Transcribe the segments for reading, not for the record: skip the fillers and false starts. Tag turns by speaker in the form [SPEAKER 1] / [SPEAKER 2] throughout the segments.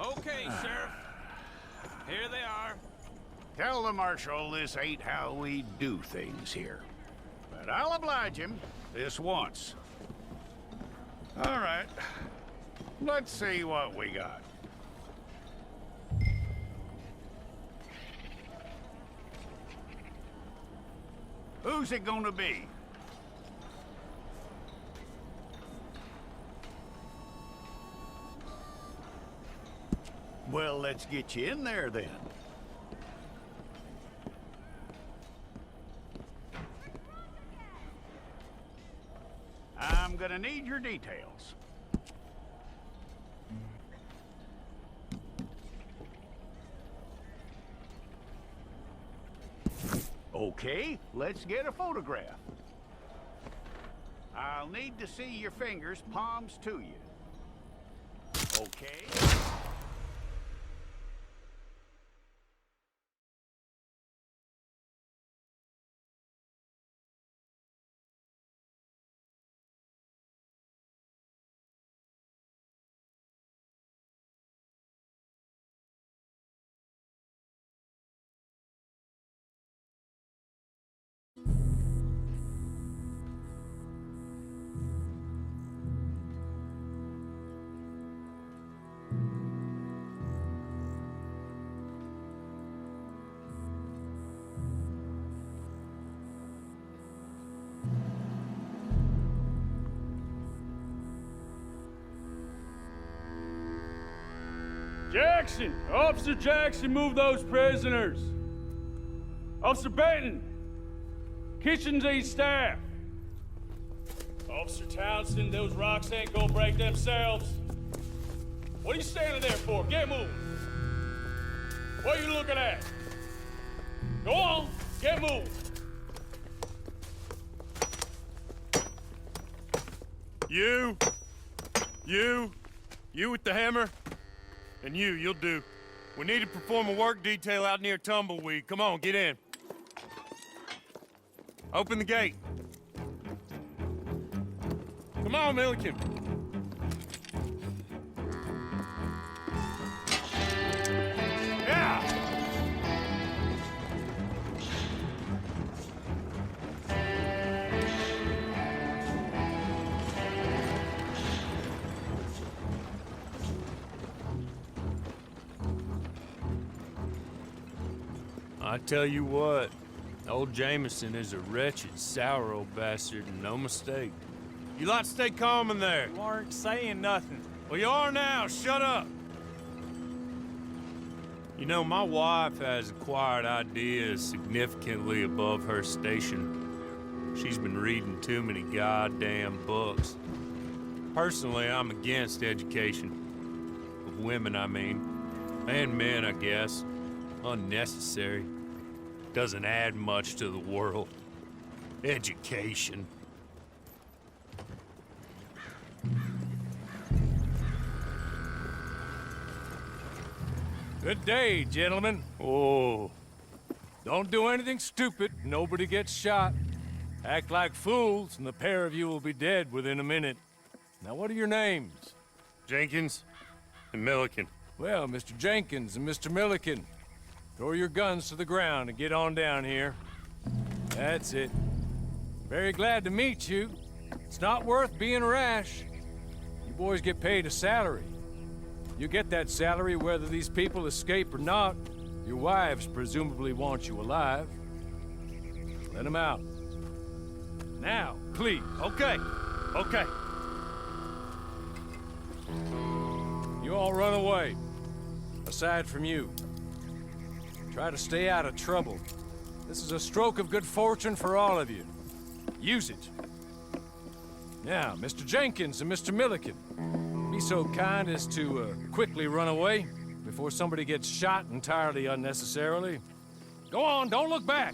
[SPEAKER 1] Okay, Sheriff. Here they are.
[SPEAKER 2] Tell the Marshal this ain't how we do things here. But I'll oblige him this once. All right. Let's see what we got. Who's it gonna be? Well, let's get you in there then. I'm gonna need your details. Okay, let's get a photograph. I'll need to see your fingers, palms to you. Okay.
[SPEAKER 3] Jackson! Officer Jackson, move those prisoners! Officer Benton! Kitchens ain't staff! Officer Townsend, those rocks ain't gonna break themselves. What are you standing there for? Get moving! What are you looking at? Go on, get moving!
[SPEAKER 4] You with the hammer? And you'll do. We need to perform a work detail out near Tumbleweed. Come on, get in. Open the gate. Come on, Milliken. Yeah! I tell you what, old Jameson is a wretched, sour old bastard, and no mistake. You lot stay calm in there.
[SPEAKER 3] You aren't saying nothing.
[SPEAKER 4] Well, you are now. Shut up. You know, my wife has acquired ideas significantly above her station. She's been reading too many goddamn books. Personally, I'm against education. Of women, I mean. And men, I guess. Unnecessary. Doesn't add much to the world. Education.
[SPEAKER 3] Good day, gentlemen.
[SPEAKER 4] Oh.
[SPEAKER 3] Don't do anything stupid. Nobody gets shot. Act like fools, and the pair of you will be dead within a minute. Now, what are your names?
[SPEAKER 4] Jenkins and Milliken.
[SPEAKER 3] Well, Mr. Jenkins and Mr. Milliken, throw your guns to the ground and get on down here. That's it. Very glad to meet you. It's not worth being rash. You boys get paid a salary. You get that salary whether these people escape or not. Your wives presumably want you alive. Let them out. Now, please.
[SPEAKER 4] Okay.
[SPEAKER 3] You all run away. Aside from you. Try to stay out of trouble. This is a stroke of good fortune for all of you. Use it. Now, Mr. Jenkins and Mr. Milliken, be so kind as to quickly run away before somebody gets shot entirely unnecessarily. Go on, don't look back.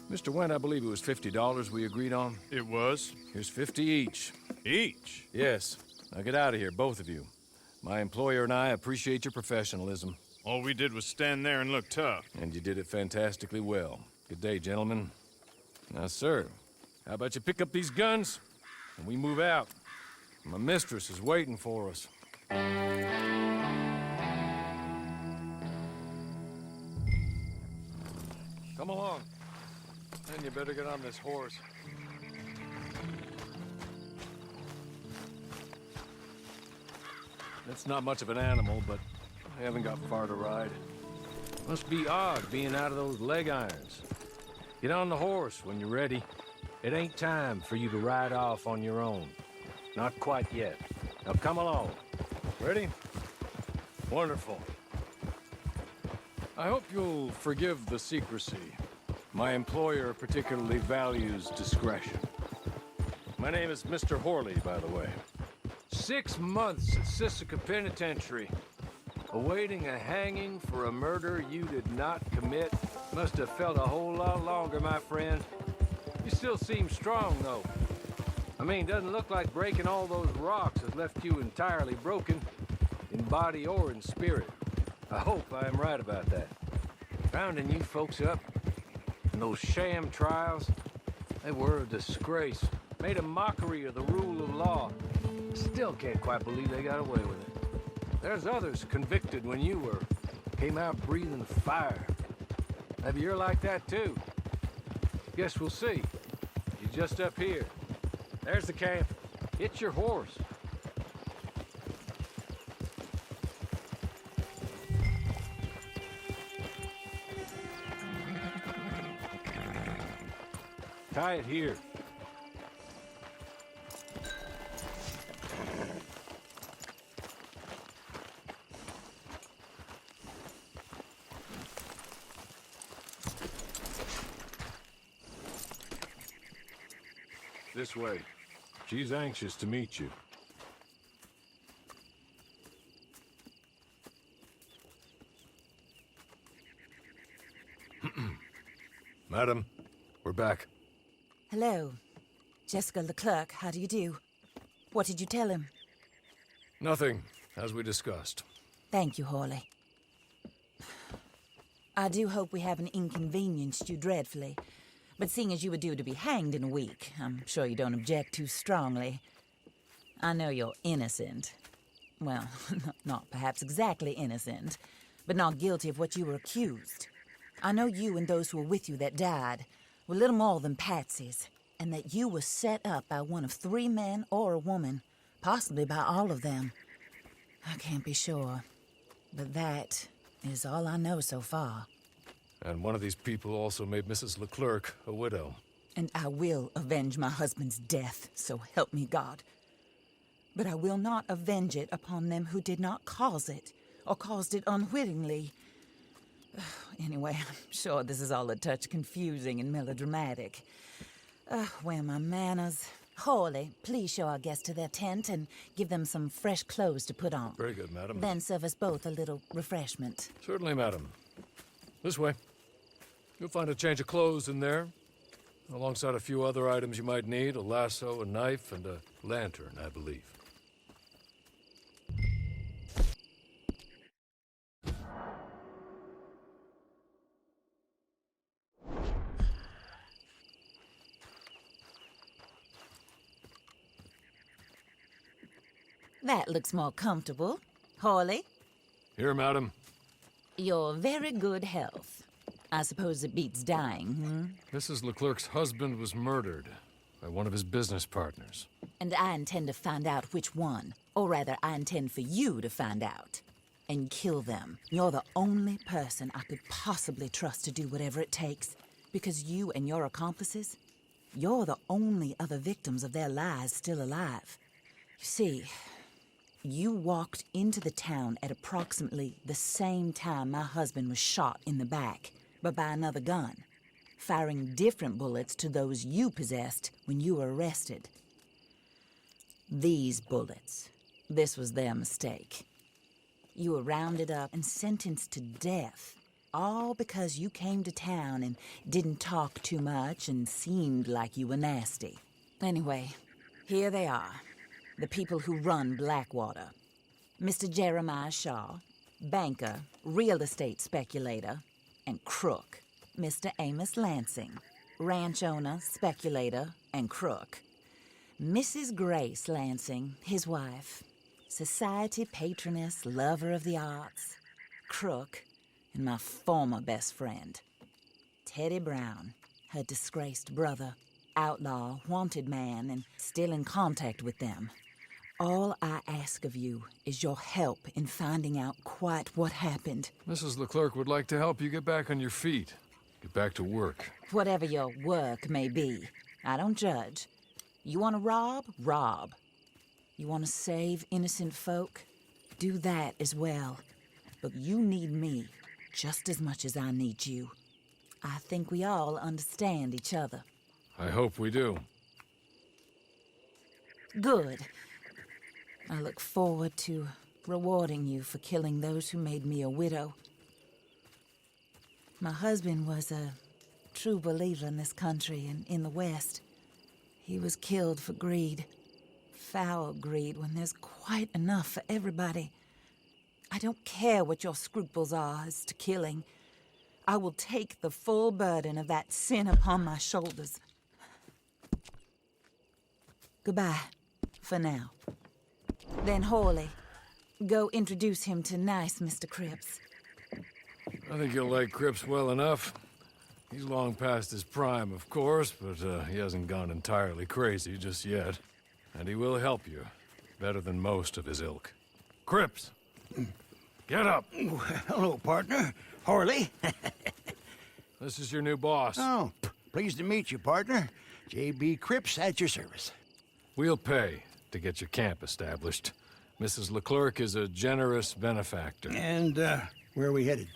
[SPEAKER 3] Mr. Wendt, I believe it was $50 we agreed on.
[SPEAKER 4] It was.
[SPEAKER 3] Here's 50 each.
[SPEAKER 4] Each?
[SPEAKER 3] Yes. Now get out of here, both of you. My employer and I appreciate your professionalism.
[SPEAKER 4] All we did was stand there and look tough.
[SPEAKER 3] And you did it fantastically well. Good day, gentlemen. Now, sir, how about you pick up these guns and we move out? My mistress is waiting for us. Come along. Then you better get on this horse. It's not much of an animal, but I haven't got far to ride. Must be odd being out of those leg irons. Get on the horse when you're ready. It ain't time for you to ride off on your own. Not quite yet. Now come along. Ready? Wonderful. I hope you'll forgive the secrecy. My employer particularly values discretion. My name is Mr. Horley, by the way. 6 months at Sisika Penitentiary, awaiting a hanging for a murder you did not commit. Must have felt a whole lot longer, my friend. You still seem strong, though. I mean, doesn't look like breaking all those rocks has left you entirely broken, in body or in spirit. I hope I am right about that. Rounding you folks up, and those sham trials, they were a disgrace. Made a mockery of the rule of law. Still can't quite believe they got away with it. There's others convicted when you were. Came out breathing fire. Maybe you're like that too. Guess we'll see. You're just up here. There's the camp. Hit your horse. Tie it here. This way. She's anxious to meet you. Madam, we're back.
[SPEAKER 5] Hello. Jessica Leclerc, how do you do? What did you tell him?
[SPEAKER 3] Nothing, as we discussed.
[SPEAKER 5] Thank you, Hawley. I do hope we haven't inconvenienced you dreadfully. But seeing as you were due to be hanged in a week, I'm sure you don't object too strongly. I know you're innocent. Well, not perhaps exactly innocent, but not guilty of what you were accused. I know you and those who were with you that died were little more than patsies, and that you were set up by one of 3 men or a woman, possibly by all of them. I can't be sure, but that is all I know so far.
[SPEAKER 3] And one of these people also made Mrs. Leclerc a widow.
[SPEAKER 5] And I will avenge my husband's death, so help me God. But I will not avenge it upon them who did not cause it, or caused it unwittingly. Anyway, I'm sure this is all a touch confusing and melodramatic. Where are my manners? Hawley, please show our guests to their tent and give them some fresh clothes to put on.
[SPEAKER 3] Very good, madam.
[SPEAKER 5] Then serve us both a little refreshment.
[SPEAKER 3] Certainly, madam. This way. You'll find a change of clothes in there, alongside a few other items you might need, a lasso, a knife, and a lantern, I believe.
[SPEAKER 5] That looks more comfortable. Hawley,
[SPEAKER 3] Here, madam.
[SPEAKER 5] your very good health. I suppose it beats dying,
[SPEAKER 3] Mrs. Leclerc's husband was murdered by one of his business partners.
[SPEAKER 5] And I intend to find out which one. Or rather, I intend for you to find out. And kill them. You're the only person I could possibly trust to do whatever it takes. Because you and your accomplices, you're the only other victims of their lies still alive. You see, you walked into the town at approximately the same time my husband was shot in the back, but by another gun, firing different bullets to those you possessed when you were arrested. These bullets, this was their mistake. You were rounded up and sentenced to death, all because you came to town and didn't talk too much and seemed like you were nasty. Anyway, here they are, the people who run Blackwater. Mr. Jeremiah Shaw, banker, real estate speculator, and crook. Mr. Amos Lansing, ranch owner, speculator, and crook. Mrs. Grace Lansing, his wife, society patroness, lover of the arts, crook, and my former best friend. Teddy Brown, her disgraced brother, outlaw, wanted man, and still in contact with them. All I ask of you is your help in finding out quite what happened.
[SPEAKER 3] Mrs. Leclerc would like to help you get back on your feet. Get back to work.
[SPEAKER 5] Whatever your work may be, I don't judge. You want to rob? Rob. You want to save innocent folk? Do that as well. But you need me just as much as I need you. I think we all understand each other.
[SPEAKER 3] I hope we do.
[SPEAKER 5] Good. I look forward to rewarding you for killing those who made me a widow. My husband was a true believer in this country and in the West. He was killed for greed. Foul greed when there's quite enough for everybody. I don't care what your scruples are as to killing. I will take the full burden of that sin upon my shoulders. Goodbye, for now. Then Hawley, go introduce him to nice Mr. Cripps.
[SPEAKER 3] I think you'll like Cripps well enough. He's long past his prime, of course, but he hasn't gone entirely crazy just yet. And he will help you, better than most of his ilk. Cripps! Get up!
[SPEAKER 6] Hello, partner. Harley.
[SPEAKER 3] This is your new boss.
[SPEAKER 6] Oh, pleased to meet you, partner. J.B. Cripps at your service.
[SPEAKER 3] We'll pay to get your camp established. Mrs. Leclerc is a generous benefactor.
[SPEAKER 6] And, where are we headed?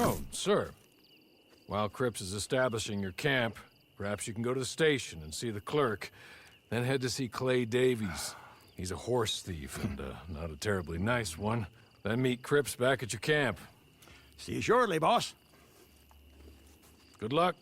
[SPEAKER 3] Oh, sir. While Cripps is establishing your camp, perhaps you can go to the station and see the clerk, then head to see Clay Davies. He's a horse thief, and not a terribly nice one. Then meet Cripps back at your camp.
[SPEAKER 6] See you shortly, boss.
[SPEAKER 3] Good luck.